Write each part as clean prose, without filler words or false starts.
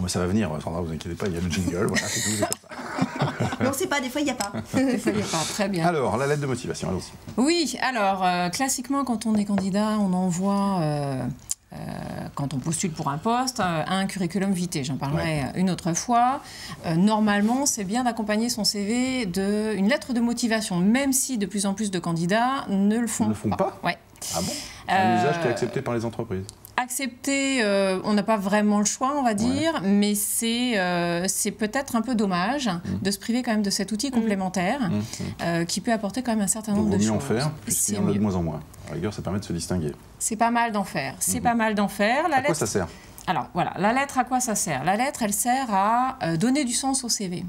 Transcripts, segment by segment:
mais ça va venir, Sandra, vous inquiétez pas, il y a le jingle, voilà, c'est tout, c'est comme ça. Mais on ne sait pas, des fois il n'y a pas. Des fois il n'y a pas, très bien. Alors, la lettre de motivation, elle aussi. Oui, alors, classiquement, quand on est candidat, on envoie... quand on postule pour un poste, un curriculum vitae, j'en parlerai une autre fois. Normalement, c'est bien d'accompagner son CV d'une lettre de motivation, même si de plus en plus de candidats ne le font pas. Ouais. Ah bon? Un usage qui est accepté par les entreprises. Accepter, on n'a pas vraiment le choix, on va dire, mais c'est peut-être un peu dommage de se priver quand même de cet outil complémentaire qui peut apporter quand même un certain nombre de choses. Donc, vaut mieux en faire, puisqu'il y en a de moins en moins. À la rigueur, ça permet de se distinguer. C'est pas mal d'en faire. C'est pas mal d'en faire. À quoi ça sert? Alors voilà, la lettre, à quoi ça sert? La lettre, elle sert à donner du sens au CV.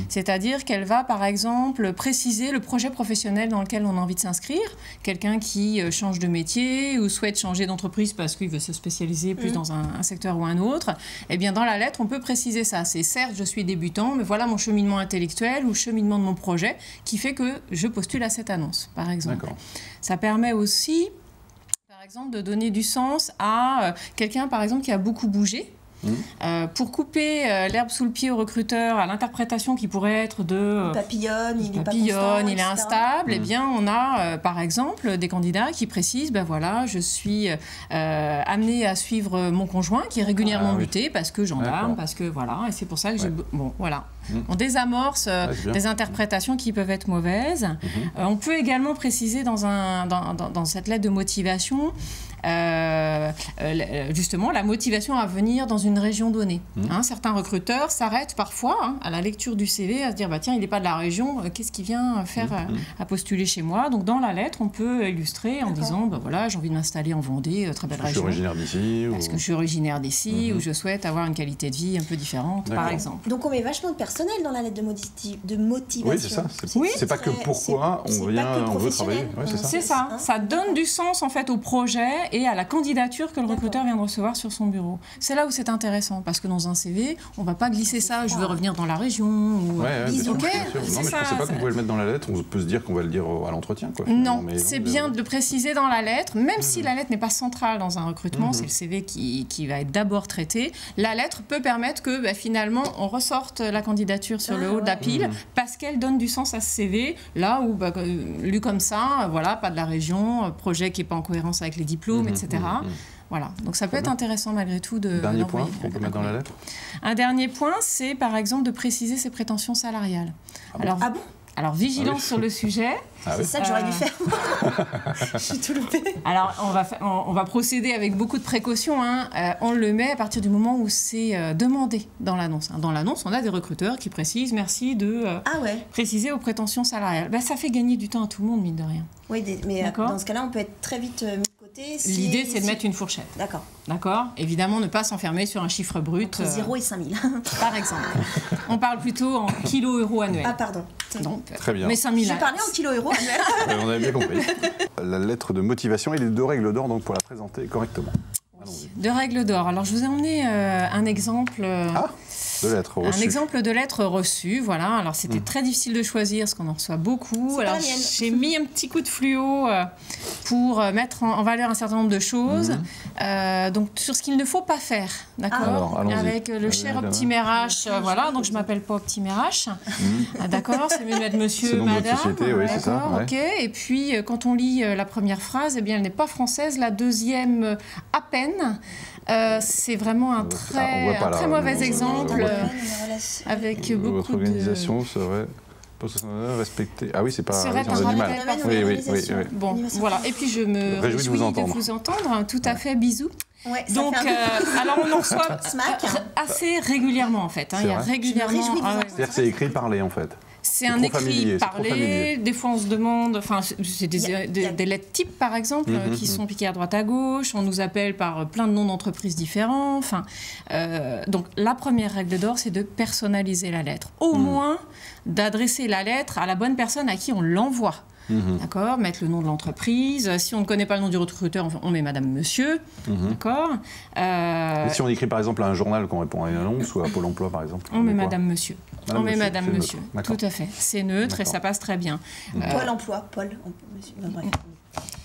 C'est-à-dire qu'elle va, par exemple, préciser le projet professionnel dans lequel on a envie de s'inscrire. Quelqu'un qui change de métier ou souhaite changer d'entreprise parce qu'il veut se spécialiser plus dans un secteur ou un autre. Eh bien, dans la lettre, on peut préciser ça. C'est certes, je suis débutant, mais voilà mon cheminement intellectuel ou cheminement de mon projet qui fait que je postule à cette annonce, par exemple. Ça permet aussi... Par exemple, de donner du sens à quelqu'un, par exemple, qui a beaucoup bougé. Pour couper l'herbe sous le pied au recruteur, à l'interprétation qui pourrait être de... Il papillonne, il est pas constant, il est etc. instable. Eh bien, on a, par exemple, des candidats qui précisent, ben voilà, je suis amené à suivre mon conjoint qui est régulièrement muté parce que gendarme, parce que voilà, et c'est pour ça que j'ai... Bon, voilà. On désamorce des interprétations qui peuvent être mauvaises. On peut également préciser dans cette lettre de motivation justement la motivation à venir dans une région donnée. Certains recruteurs s'arrêtent parfois à la lecture du CV à se dire bah, tiens, il n'est pas de la région, qu'est-ce qu'il vient faire à postuler chez moi? Donc dans la lettre, on peut illustrer en disant bah, voilà, j'ai envie de m'installer en Vendée, très belle région. Je suis originaire d'ici. Parce que je suis originaire d'ici ou je souhaite avoir une qualité de vie un peu différente, par exemple. Donc on met vachement de personnel dans la lettre de motivation. Oui, c'est ça. C'est pas que pourquoi on veut travailler. C'est ça. Ça donne du sens en fait au projet et à la candidature que le recruteur vient de recevoir sur son bureau. C'est là où c'est intéressant, parce que dans un CV, on ne va pas glisser ça, je veux revenir dans la région. Ou... bien sûr. Non, mais je ne pensais pas qu'on pouvait le mettre dans la lettre, on peut se dire qu'on va le dire à l'entretien. Non, c'est bien de le préciser dans la lettre, même si la lettre n'est pas centrale dans un recrutement, c'est le CV qui va être d'abord traité. La lettre peut permettre que finalement, on ressorte la candidature sur le haut de la pile, parce qu'elle donne du sens à ce CV, là où, lu comme ça, voilà, pas de la région, projet qui n'est pas en cohérence avec les diplômes, etc. Voilà, donc ça peut être intéressant malgré tout de... Dernier point qu'on peut mettre dans la lettre. Un dernier point, c'est par exemple de préciser ses prétentions salariales. Alors, vigilance sur le sujet. C'est ça que j'aurais dû faire. J'ai tout loupé. Alors, on va procéder avec beaucoup de précautions. On le met à partir du moment où c'est demandé dans l'annonce. Dans l'annonce, on a des recruteurs qui précisent « merci de préciser aux prétentions salariales ». Ça fait gagner du temps à tout le monde, mine de rien. Oui, mais dans ce cas-là, on peut être très vite mis de côté. L'idée, c'est de mettre une fourchette. D'accord. Évidemment, ne pas s'enfermer sur un chiffre brut. Entre 0 et 5000. Par exemple. On parle plutôt en kilo-euros annuels. Ah, pardon. Donc, très bien. Mais 5000. J'ai parlé en kilo-euros annuels. On avait bien compris. La lettre de motivation, il est 2 règles d'or donc pour la présenter correctement. Oui. 2 règles d'or. Alors, je vous ai emmené un exemple. De lettres reçues. Un exemple de lettre reçue, voilà. Alors, c'était très difficile de choisir, parce qu'on en reçoit beaucoup. Alors, j'ai mis un petit coup de fluo pour mettre en valeur un certain nombre de choses. Donc, sur ce qu'il ne faut pas faire, d'accord? Avec le cher Optime RH, voilà. Donc, je ne m'appelle pas Optime RH. D'accord? C'est mieux de mettre monsieur, madame. Société, oui, c'est ça. Ok. Et puis, quand on lit la première phrase, eh bien, elle n'est pas française. La deuxième, à peine. C'est vraiment un très mauvais exemple avec beaucoup votre organisation serait respectée. Ah oui, c'est pas... Serait on a du mal. Oui. Bon, voilà. Et puis je me réjouis de vous entendre. Tout à fait, bisous. Ouais, donc, alors on en reçoit assez régulièrement en fait. Il y a régulièrement... C'est-à-dire que c'est écrit parlé en fait. C'est un écrit parlé, des fois on se demande, enfin c'est des lettres types par exemple qui sont piquées à droite à gauche, on nous appelle par plein de noms d'entreprises différents, enfin donc la première règle d'or c'est de personnaliser la lettre, au moins d'adresser la lettre à la bonne personne à qui on l'envoie. D'accord, mettre le nom de l'entreprise. Si on ne connaît pas le nom du recruteur, on met Madame, Monsieur. D'accord. Et si on écrit par exemple à un journal qu'on répond à une annonce ou à Pôle Emploi par exemple, on met Madame, Monsieur. On met Madame, Monsieur. Tout à fait. C'est neutre et ça passe très bien. Pôle Emploi, Paul.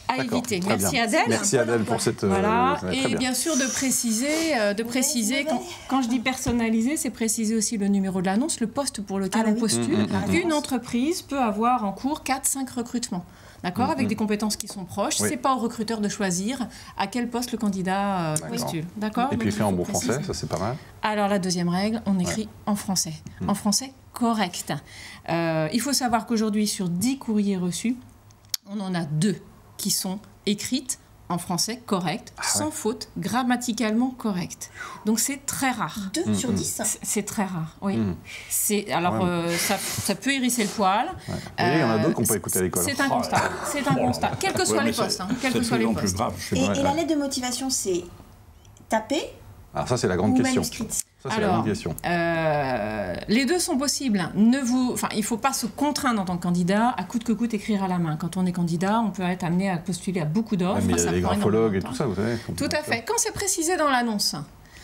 à D'accord, éviter. très Merci bien. Adèle. Merci Adèle pour cette... Voilà, très et bien. bien sûr de préciser quand je dis personnaliser, c'est préciser aussi le numéro de l'annonce, le poste pour lequel on postule. Une entreprise peut avoir en cours 4-5 recrutements. D'accord, avec des compétences qui sont proches. Oui. C'est pas au recruteur de choisir à quel poste le candidat postule. D'accord. Et puis Donc, fait en il faut bon français, préciser. ça c'est pas mal. Alors la deuxième règle, on écrit en français. En français correct. Il faut savoir qu'aujourd'hui, sur 10 courriers reçus, on en a 2 qui sont écrites en français correct, sans faute, grammaticalement correct. Donc c'est très rare. 2 sur 10. C'est très rare, oui. Alors ça peut hérisser le poil. Ouais. Vous voyez, il y en a d'autres qu'on peut écouter à l'école. C'est un constat. C'est un constat. Quels que soient les postes. Quels que soient les postes. Et la lettre de motivation, c'est tapé Alors ça c'est la grande ou question. manuscrite? Ça c'est la grande question. Les deux sont possibles. Il ne faut pas se contraindre en tant que candidat à coûte que coûte écrire à la main. Quand on est candidat, on peut être amené à postuler à beaucoup d'offres. Mais il y a les graphologues et tout ça, vous savez. Tout à fait. Quand c'est précisé dans l'annonce.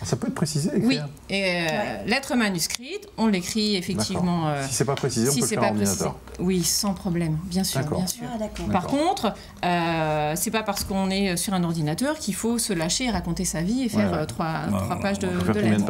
Ça peut être précisé, écrire. Oui, et lettre manuscrite, on l'écrit effectivement. Si c'est pas précisé, on peut le faire en ordinateur. Oui, sans problème, bien sûr, bien sûr. Ah, d'accord. Par contre, c'est pas parce qu'on est sur un ordinateur qu'il faut se lâcher et raconter sa vie et faire trois pages de On peut faire combien de lettres.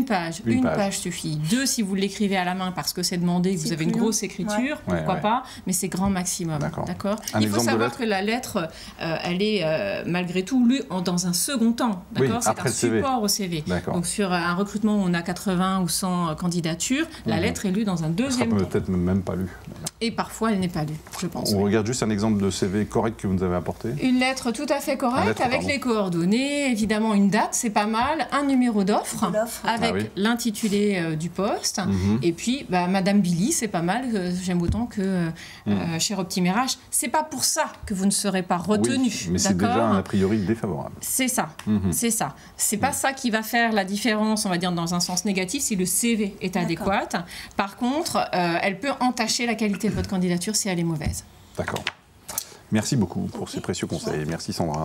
pages? Une page suffit. 2 si vous l'écrivez à la main parce que c'est demandé, que vous avez une grosse écriture, pourquoi pas, mais c'est grand maximum. D'accord. Il faut savoir que la lettre, elle est malgré tout lue dans un second temps. D'accord. C'est un support au CV. Donc sur un recrutement où on a 80 ou 100 candidatures, la lettre est lue dans un deuxième temps. Peut-être même pas lue. Et parfois, elle n'est pas lue, je pense. On regarde juste un exemple de CV correct que vous nous avez apporté. Une lettre tout à fait correcte, avec les coordonnées, évidemment une date, c'est pas mal, un numéro d'offre, avec l'intitulé du poste, et puis Madame Billy, c'est pas mal, j'aime autant que chez Optim RH. C'est pas pour ça que vous ne serez pas retenu. Oui, mais c'est déjà un a priori défavorable. C'est ça, c'est ça. C'est pas ça qui va faire la différence, on va dire, dans un sens négatif, si le CV est adéquat. Par contre, elle peut entacher la qualité de votre candidature si elle est mauvaise. D'accord. Merci beaucoup pour ces précieux conseils. Merci Sandra.